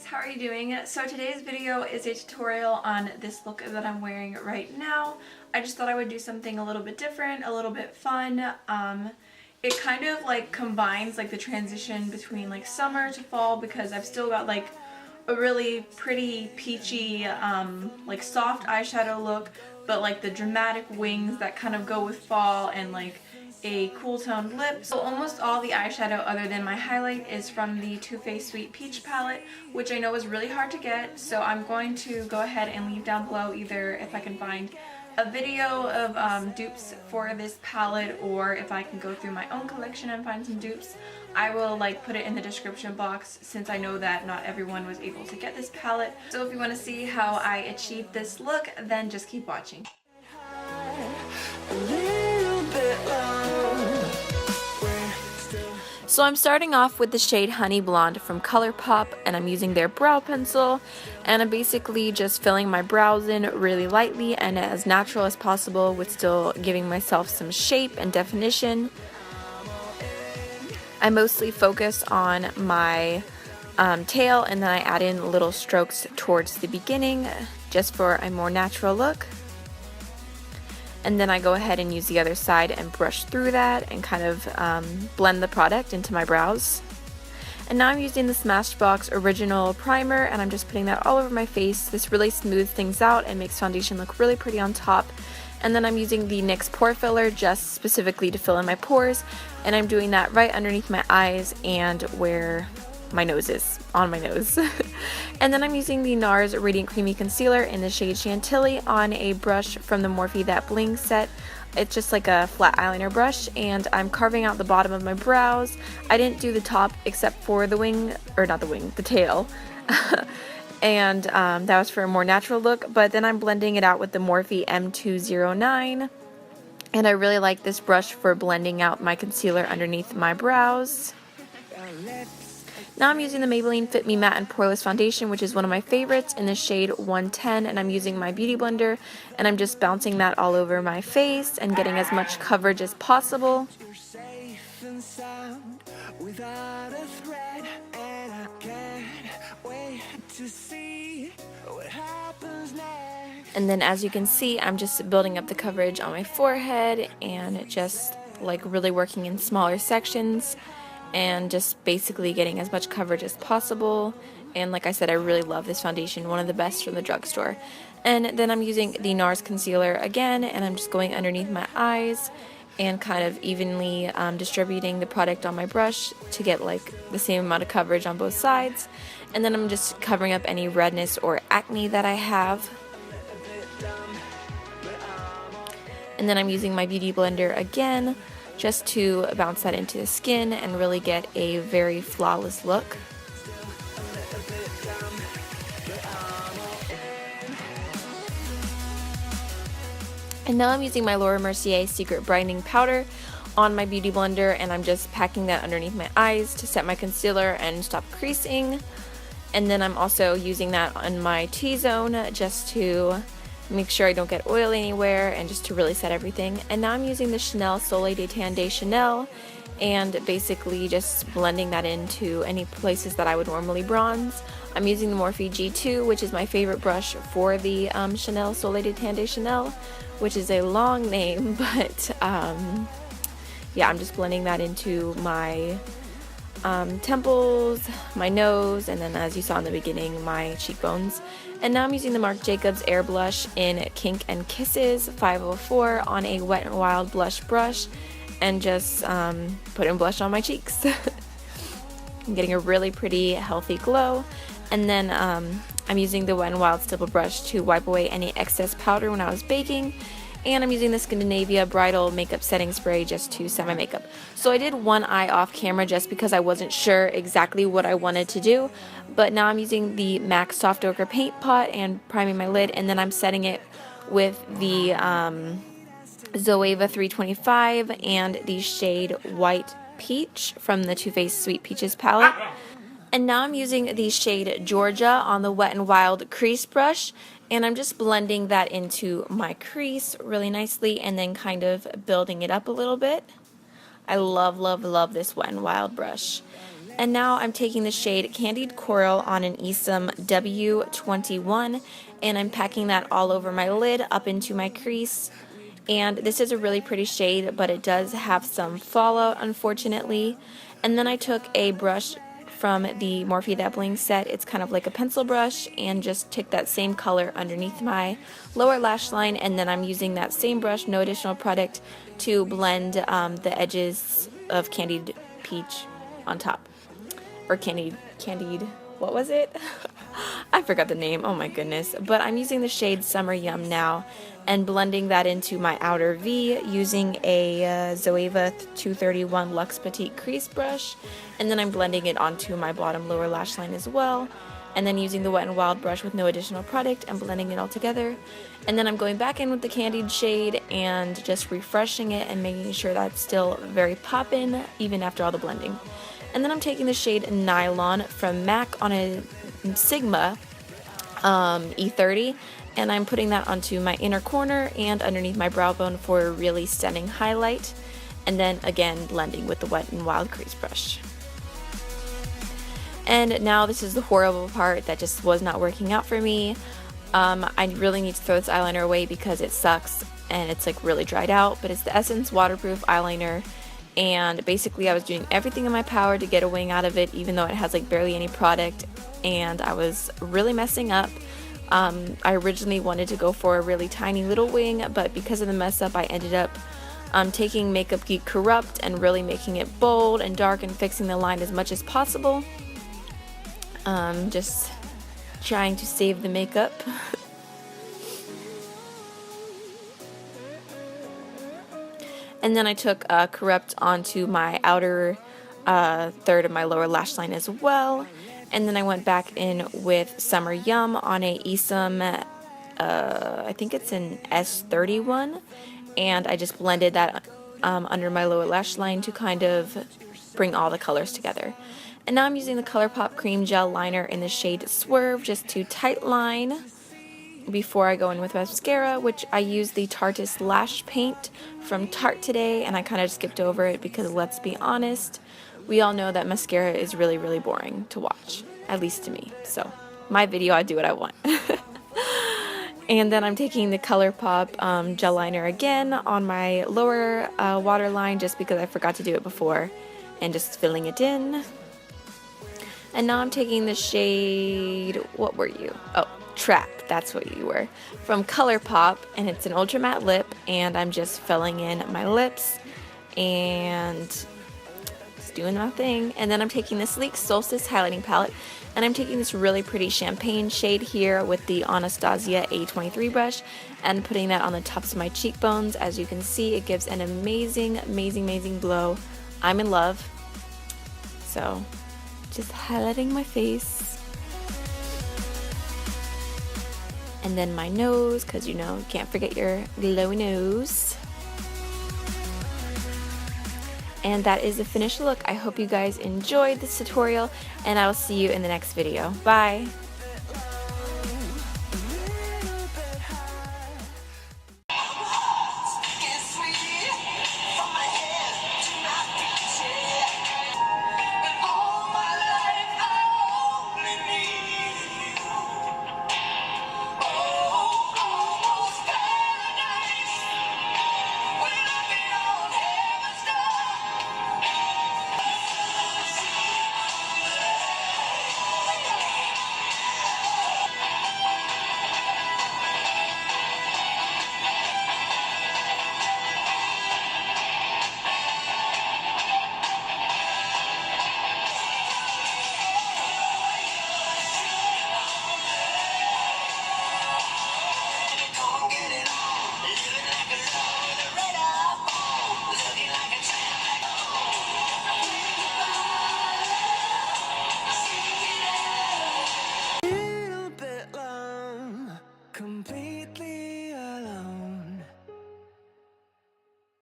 how are you doing? So today's video is a tutorial on this look that I'm wearing right now. I just thought I would do something a little bit different, a little bit fun. It kind of like combines like the transition between like summer to fall because I've still got like a really pretty peachy like soft eyeshadow look, but like the dramatic wings that kind of go with fall and like a cool toned lip. So almost all the eyeshadow other than my highlight is from the Too Faced Sweet Peach palette, which I know is really hard to get, so I'm going to go ahead and leave down below either if I can find a video of dupes for this palette, or if I can go through my own collection and find some dupes. I will like put it in the description box since I know that not everyone was able to get this palette. So if you want to see how I achieved this look, then just keep watching. So I'm starting off with the shade Honey Blonde from Colourpop, and I'm using their brow pencil, and I'm basically just filling my brows in really lightly and as natural as possible with still giving myself some shape and definition. I mostly focus on my tail, and then I add in little strokes towards the beginning just for a more natural look. And then I go ahead and use the other side and brush through that and kind of blend the product into my brows. And now I'm using the Smashbox Original Primer, and I'm just putting that all over my face. This really smooths things out and makes foundation look really pretty on top. And then I'm using the Nyx Pore Filler just specifically to fill in my pores, and I'm doing that right underneath my eyes and where my nose is, on my nose. And then I'm using the Nars Radiant Creamy Concealer in the shade Chantilly on a brush from the Morphe That Bling set. It's just like a flat eyeliner brush, and I'm carving out the bottom of my brows. I didn't do the top except for the wing, or not the wing, the tail. And that was for a more natural look, but then I'm blending it out with the Morphe M209. And I really like this brush for blending out my concealer underneath my brows. Now I'm using the Maybelline Fit Me Matte and Poreless Foundation, which is one of my favorites, in the shade 110, and I'm using my beauty blender, and I'm just bouncing that all over my face and getting as much coverage as possible. And then as you can see, I'm just building up the coverage on my forehead and just like really working in smaller sections and just basically getting as much coverage as possible. And like I said, I really love this foundation, one of the best from the drugstore. And then I'm using the Nars concealer again, and I'm just going underneath my eyes and kind of evenly distributing the product on my brush to get like the same amount of coverage on both sides. And then I'm just covering up any redness or acne that I have. And then I'm using my beauty blender again just to bounce that into the skin and really get a very flawless look. And now I'm using my Laura Mercier Secret Brightening Powder on my beauty blender, and I'm just packing that underneath my eyes to set my concealer and stop creasing. And then I'm also using that on my T-zone just to make sure I don't get oil anywhere and just to really set everything. And now I'm using the Chanel Soleil de Tan de Chanel and basically just blending that into any places that I would normally bronze. I'm using the Morphe G2, which is my favorite brush for the Chanel Soleil de Tan de Chanel, which is a long name, but yeah, I'm just blending that into my temples, my nose, and then as you saw in the beginning, my cheekbones. And now I'm using the Marc Jacobs Air Blush in Kink and Kisses 504 on a Wet n Wild blush brush, and just putting blush on my cheeks. I'm getting a really pretty healthy glow. And then I'm using the Wet n Wild stipple brush to wipe away any excess powder when I was baking. And I'm using the Skindinavia Bridal makeup setting spray just to set my makeup. So I did one eye off camera just because I wasn't sure exactly what I wanted to do. But now I'm using the MAC Soft Ochre paint pot and priming my lid, and then I'm setting it with the Zoeva 325 and the shade White Peach from the Too Faced Sweet Peaches palette. And now I'm using the shade Georgia on the Wet n Wild crease brush, and I'm just blending that into my crease really nicely and then kind of building it up a little bit. I love, love, love this Wet n Wild brush. And now I'm taking the shade Candied Coral on an Esom W21, and I'm packing that all over my lid up into my crease. And this is a really pretty shade, but it does have some fallout, unfortunately. And then I took a brush from the Morphe That Bling set. It's kind of like a pencil brush, and just took that same color underneath my lower lash line, and then I'm using that same brush, no additional product, to blend the edges of Candied Peach on top. Or Candied, what was it? I forgot the name, oh my goodness. But I'm using the shade Summer Yum now, and blending that into my outer V using a Zoeva 231 Luxe Petite Crease brush, and then I'm blending it onto my bottom lower lash line as well, and then using the Wet n Wild brush with no additional product and blending it all together. And then I'm going back in with the Candied shade and just refreshing it and making sure that's still very poppin' even after all the blending. And then I'm taking the shade Nylon from MAC on a Sigma E30, and I'm putting that onto my inner corner and underneath my brow bone for a really stunning highlight, and then again blending with the Wet n Wild crease brush. And now this is the horrible part that just was not working out for me. I really need to throw this eyeliner away because it sucks and it's like really dried out, but it's the Essence waterproof eyeliner, and basically I was doing everything in my power to get a wing out of it, even though it has like barely any product, and I was really messing up. I originally wanted to go for a really tiny little wing, but because of the mess up I ended up taking Makeup Geek Corrupt and really making it bold and dark and fixing the line as much as possible. Just trying to save the makeup. And then I took Corrupt onto my outer third of my lower lash line as well. And then I went back in with Summer Yum on a Esom, I think it's an S31. And I just blended that under my lower lash line to kind of bring all the colors together. And now I'm using the Colourpop Cream Gel Liner in the shade Swerve just to tight line before I go in with mascara, which I used the Tarteist Lash Paint from Tarte today, and I kind of skipped over it because, let's be honest, we all know that mascara is really, really boring to watch, at least to me. So, my video, I do what I want. And then I'm taking the Colourpop Gel Liner again on my lower waterline just because I forgot to do it before, and just filling it in. And now I'm taking the shade, what were you? Oh, Trap, that's what you were, from Colourpop, and it's an ultra matte lip, and I'm just filling in my lips and just doing my thing. And then I'm taking the Sleek Solstice highlighting palette, and I'm taking this really pretty champagne shade here with the Anastasia A23 brush and putting that on the tops of my cheekbones. As you can see, it gives an amazing, amazing, amazing glow. I'm in love. So, just highlighting my face. And then my nose, because you know, you can't forget your glowy nose. And that is the finished look. I hope you guys enjoyed this tutorial, and I will see you in the next video. Bye!